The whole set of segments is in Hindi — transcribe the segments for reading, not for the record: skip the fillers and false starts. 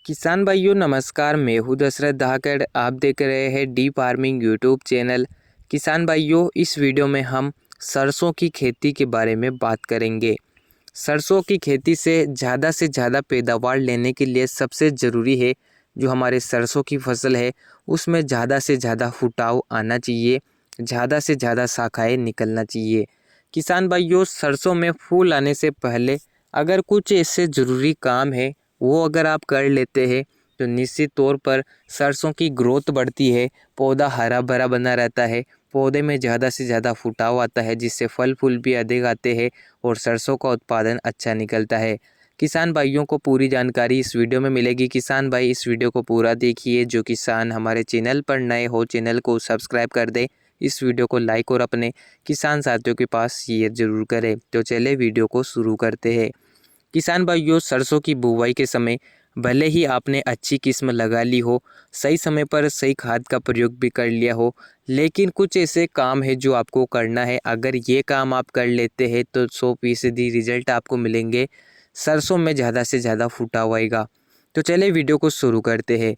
किसान भाइयों नमस्कार। मैं हूं दशरथ धाकड़। आप देख रहे हैं डी फार्मिंग यूट्यूब चैनल। किसान भाइयों, इस वीडियो में हम सरसों की खेती के बारे में बात करेंगे। सरसों की खेती से ज़्यादा पैदावार लेने के लिए सबसे ज़रूरी है जो हमारे सरसों की फसल है उसमें ज़्यादा से ज़्यादा फुटाव आना चाहिए, ज़्यादा से ज़्यादा शाखाएँ निकलना चाहिए। किसान भाइयों, सरसों में फूल आने से पहले अगर कुछ ऐसे ज़रूरी काम है वो अगर आप कर लेते हैं तो निश्चित तौर पर सरसों की ग्रोथ बढ़ती है, पौधा हरा भरा बना रहता है, पौधे में ज़्यादा से ज़्यादा फुटाव आता है जिससे फल फूल भी अधिक आते हैं और सरसों का उत्पादन अच्छा निकलता है। किसान भाइयों को पूरी जानकारी इस वीडियो में मिलेगी। किसान भाई इस वीडियो को पूरा देखिए। जो किसान हमारे चैनल पर नए हो चैनल को सब्सक्राइब कर दे, इस वीडियो को लाइक और अपने किसान साथियों के पास शेयर जरूर करें। तो चले वीडियो को शुरू करते हैं। किसान भाइयों, सरसों की बुवाई के समय भले ही आपने अच्छी किस्म लगा ली हो, सही समय पर सही खाद का प्रयोग भी कर लिया हो, लेकिन कुछ ऐसे काम है जो आपको करना है। अगर ये काम आप कर लेते हैं तो 100% रिजल्ट आपको मिलेंगे। सरसों में ज़्यादा से ज़्यादा फुटाव आएगा। तो चलिए वीडियो को शुरू करते हैं।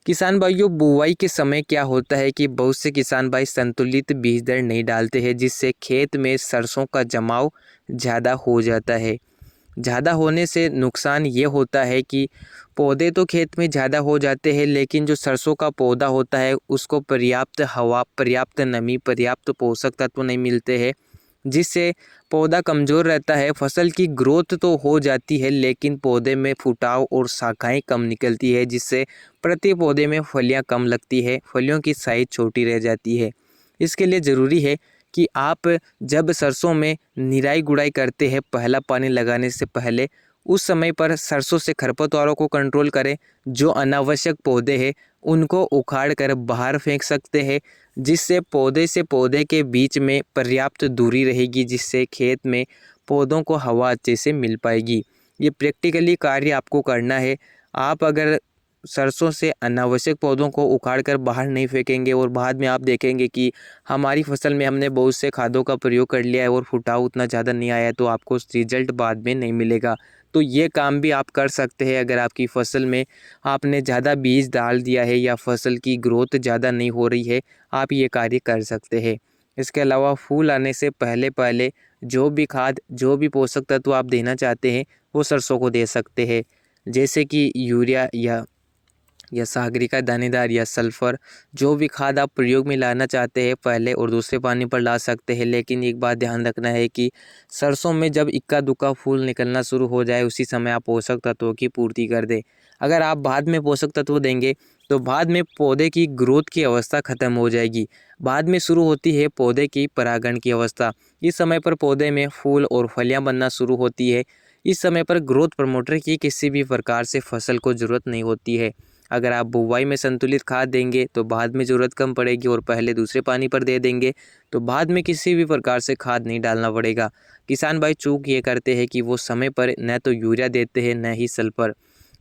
किसान भाइयों, बुवाई के समय क्या होता है कि बहुत से किसान भाई संतुलित बीज दर नहीं डालते हैं जिससे खेत में सरसों का जमाव ज़्यादा हो जाता है। ज़्यादा होने से नुकसान ये होता है कि पौधे तो खेत में ज़्यादा हो जाते हैं लेकिन जो सरसों का पौधा होता है उसको पर्याप्त हवा, पर्याप्त नमी, पर्याप्त पोषक तत्व नहीं मिलते हैं जिससे पौधा कमज़ोर रहता है। फसल की ग्रोथ तो हो जाती है लेकिन पौधे में फुटाव और शाखाएं कम निकलती है जिससे प्रति पौधे में फलियां कम लगती है, फलियों की साइज छोटी रह जाती है। इसके लिए ज़रूरी है कि आप जब सरसों में निराई गुड़ाई करते हैं पहला पानी लगाने से पहले, उस समय पर सरसों से खरपतवारों को कंट्रोल करें। जो अनावश्यक पौधे हैं उनको उखाड़ कर बाहर फेंक सकते हैं जिससे पौधे से पौधे के बीच में पर्याप्त दूरी रहेगी जिससे खेत में पौधों को हवा अच्छे से मिल पाएगी। ये प्रैक्टिकली कार्य आपको करना है। आप अगर सरसों से अनावश्यक पौधों को उखाड़ कर बाहर नहीं फेंकेंगे और बाद में आप देखेंगे कि हमारी फसल में हमने बहुत से खादों का प्रयोग कर लिया है और फुटाव उतना ज़्यादा नहीं आया है, तो आपको रिजल्ट बाद में नहीं मिलेगा। तो ये काम भी आप कर सकते हैं। अगर आपकी फसल में आपने ज़्यादा बीज डाल दिया है या फसल की ग्रोथ ज़्यादा नहीं हो रही है, आप ये कार्य कर सकते हैं। इसके अलावा फूल आने से पहले पहले जो भी खाद, जो भी पोषक तत्व आप देना चाहते हैं वो सरसों को दे सकते हैं, जैसे कि यूरिया या सागरिका दानेदार या सल्फ़र। जो भी खाद आप प्रयोग में लाना चाहते हैं पहले और दूसरे पानी पर ला सकते हैं, लेकिन एक बात ध्यान रखना है कि सरसों में जब इक्का दुक्का फूल निकलना शुरू हो जाए उसी समय आप पोषक तत्वों की पूर्ति कर दें। अगर आप बाद में पोषक तत्व देंगे तो बाद में पौधे की ग्रोथ की अवस्था ख़त्म हो जाएगी। बाद में शुरू होती है पौधे की परागण की अवस्था। इस समय पर पौधे में फूल और फलियाँ बनना शुरू होती है। इस समय पर ग्रोथ प्रमोटर की किसी भी प्रकार से फसल को ज़रूरत नहीं होती है। अगर आप बुवाई में संतुलित खाद देंगे तो बाद में ज़रूरत कम पड़ेगी और पहले दूसरे पानी पर दे देंगे तो बाद में किसी भी प्रकार से खाद नहीं डालना पड़ेगा। किसान भाई चूक ये करते हैं कि वो समय पर न तो यूरिया देते हैं न ही सल्फर।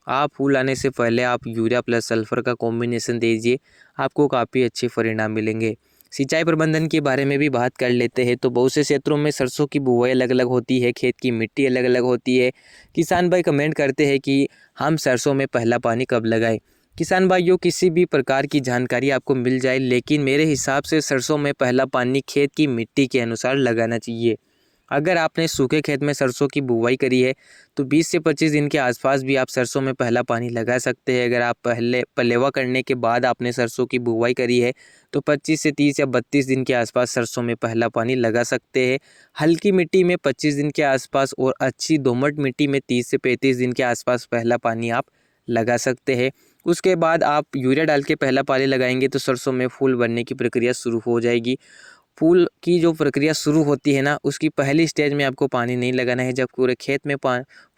आप फूल आने से पहले आप यूरिया प्लस सल्फर का कॉम्बिनेशन दीजिए, आपको काफ़ी अच्छे परिणाम मिलेंगे। सिंचाई प्रबंधन के बारे में भी बात कर लेते हैं। तो बहुत से क्षेत्रों में सरसों की बुवाई अलग अलग होती है, खेत की मिट्टी अलग अलग होती है। किसान भाई कमेंट करते हैं कि हम सरसों में पहला पानी कब लगाएं। किसान भाइयों, किसी भी प्रकार की जानकारी आपको मिल जाए लेकिन मेरे हिसाब से सरसों में पहला पानी खेत की मिट्टी के अनुसार लगाना चाहिए। अगर आपने सूखे खेत में सरसों की बुवाई करी है तो 20 से 25 दिन के आसपास भी आप सरसों में पहला पानी लगा सकते हैं। अगर आप पहले पलेवा करने के बाद आपने सरसों की बुवाई करी है तो 25 से 30 या 32 दिन के आसपास सरसों में पहला पानी लगा सकते हैं। हल्की मिट्टी में 25 दिन के आसपास और अच्छी दोमट मिट्टी में 30 से 35 दिन के आसपास पहला पानी आप लगा सकते हैं। उसके बाद आप यूरिया डाल के पहला पानी लगाएंगे तो सरसों में फूल बनने की प्रक्रिया शुरू हो जाएगी। फूल की जो प्रक्रिया शुरू होती है ना, उसकी पहली स्टेज में आपको पानी नहीं लगाना है। जब पूरे खेत में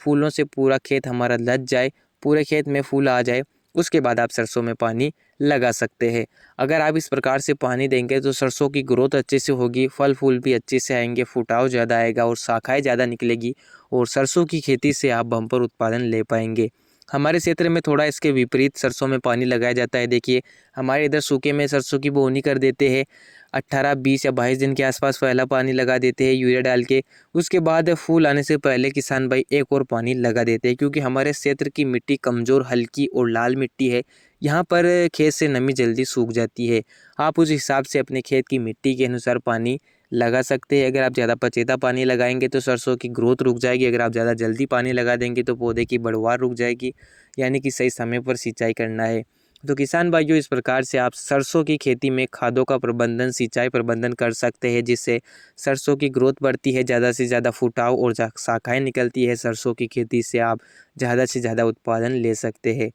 फूलों से पूरा खेत हमारा लद जाए, पूरे खेत में फूल आ जाए, उसके बाद आप सरसों में पानी लगा सकते हैं। अगर आप इस प्रकार से पानी देंगे तो सरसों की ग्रोथ अच्छे से होगी, फल फूल भी अच्छे से आएंगे, फुटाव ज़्यादा आएगा और शाखाएँ ज़्यादा निकलेगी और सरसों की खेती से आप बम्पर उत्पादन ले पाएंगे। हमारे क्षेत्र में थोड़ा इसके विपरीत सरसों में पानी लगाया जाता है। देखिए हमारे इधर सूखे में सरसों की बोनी कर देते हैं, 18, 20 या 22 दिन के आसपास पहला पानी लगा देते हैं यूरिया डाल के। उसके बाद फूल आने से पहले किसान भाई एक और पानी लगा देते हैं, क्योंकि हमारे क्षेत्र की मिट्टी कमज़ोर, हल्की और लाल मिट्टी है। यहाँ पर खेत से नमी जल्दी सूख जाती है। आप उस हिसाब से अपने खेत की मिट्टी के अनुसार पानी लगा सकते हैं। अगर आप ज़्यादा पचेता पानी लगाएंगे तो सरसों की ग्रोथ रुक जाएगी। अगर आप ज़्यादा जल्दी पानी लगा देंगे तो पौधे की बढ़वार रुक जाएगी। यानी कि सही समय पर सिंचाई करना है। तो किसान भाइयों, इस प्रकार से आप सरसों की खेती में खादों का प्रबंधन, सिंचाई प्रबंधन कर सकते हैं, जिससे सरसों की ग्रोथ बढ़ती है, ज़्यादा से ज़्यादा फुटाव और शाखाएँ निकलती है। सरसों की खेती से आप ज़्यादा से ज़्यादा उत्पादन ले सकते हैं।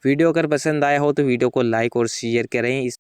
वीडियो अगर पसंद आया हो तो वीडियो को लाइक और शेयर करें।